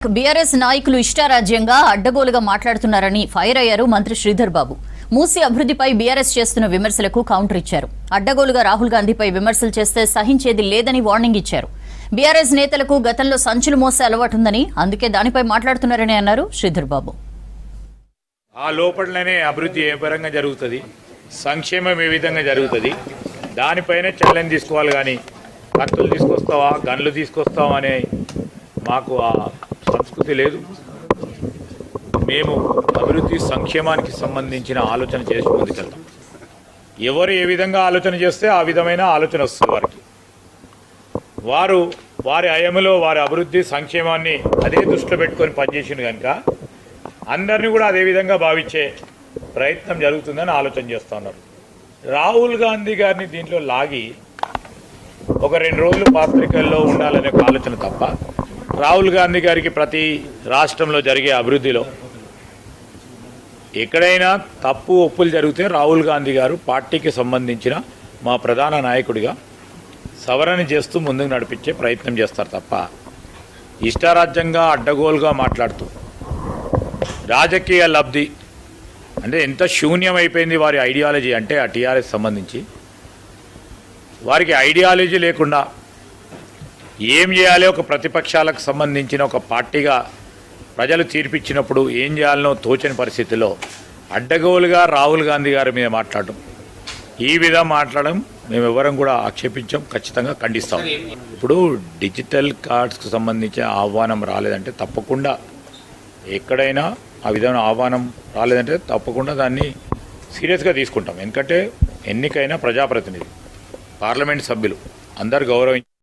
BRS నాయకులు ఇష్టారాజ్యంగా అడ్డగోలుగా మాట్లాడుతున్నారని ఫైర్ అయ్యారు మంత్రి శ్రీధర్ బాబు. మూసీ అభివృద్ధిపై బీఆర్ఎస్ చేస్తున్న విమర్శలకు కౌంటర్ ఇచ్చారు. అడ్డగోలుగా రాహుల్ గాంధీపై విమర్శలు చేస్తే సహించేది లేదని వార్నింగ్ ఇచ్చారు. బీఆర్ఎస్ నేతలకు గతంలో సంచులు మోసే అలవాటుందని, అందుకే దానిపై మాట్లాడుతున్నారని అన్నారు శ్రీధర్ బాబు. ఆ లోపలనే అభివృద్ధి ఏ పరంగా జరుగుతుంది, సంక్షేమం ఏ విధంగా జరుగుతుంది, దానిపైనే ఛాలెంజ్ తీసుకోవాలి. కానీ కత్తులు తీసుకొస్తావా, గన్లు తీసుకొస్తావా అనే మాకు ఆ సంస్కృతి లేదు. మేము అభివృద్ధి సంక్షేమానికి సంబంధించిన ఆలోచన చేసి ముందుకెళ్తాం. ఎవరు ఏ విధంగా ఆలోచన చేస్తే ఆ విధమైన ఆలోచన వస్తుంది వారికి. వారి హయంలో వారి అభివృద్ధి సంక్షేమాన్ని అదే దృష్టిలో పెట్టుకొని పనిచేసింది కనుక అందరినీ కూడా అదే విధంగా భావించే ప్రయత్నం జరుగుతుందని ఆలోచన చేస్తూ ఉన్నారు. రాహుల్ గాంధీ గారిని దీంట్లో లాగి ఒక 2 రోజులు పత్రికల్లో ఉండాలనే ఒక ఆలోచన తప్ప, రాహుల్ గాంధీ గారికి ప్రతి రాష్ట్రంలో జరిగే అభివృద్ధిలో ఎక్కడైనా తప్పు ఒప్పులు జరిగితే రాహుల్ గాంధీ గారు పార్టీకి సంబంధించిన మా ప్రధాన నాయకుడిగా సవరణ చేస్తూ ముందుకు నడిపించే ప్రయత్నం చేస్తారు తప్ప, ఇష్టారాజ్యంగా అడ్డగోలుగా మాట్లాడుతూ రాజకీయ లబ్ధి అంటే ఎంత శూన్యమైపోయింది వారి ఐడియాలజీ అంటే ఆ టీఆర్ఎస్ సంబంధించి. వారికి ఐడియాలజీ లేకుండా ఏం చేయాలి, ఒక ప్రతిపక్షాలకు సంబంధించిన ఒక పార్టీగా ప్రజలు తీర్పిచ్చినప్పుడు ఏం చేయాలనో తోచని పరిస్థితిలో అడ్డగోలుగా రాహుల్ గాంధీ గారి మీద మాట్లాడడం, ఈ విధంగా మాట్లాడడం మేము ఎవరం కూడా ఆక్షేపించాం, ఖచ్చితంగా ఖండిస్తాం. ఇప్పుడు డిజిటల్ కార్డ్స్కి సంబంధించిన ఆహ్వానం రాలేదంటే తప్పకుండా, ఎక్కడైనా ఆ విధమైన ఆహ్వానం రాలేదంటే తప్పకుండా దాన్ని సీరియస్గా తీసుకుంటాం. ఎందుకంటే ఎన్నికైన ప్రజాప్రతినిధి, పార్లమెంట్ సభ్యులు అందరు గౌరవించారు.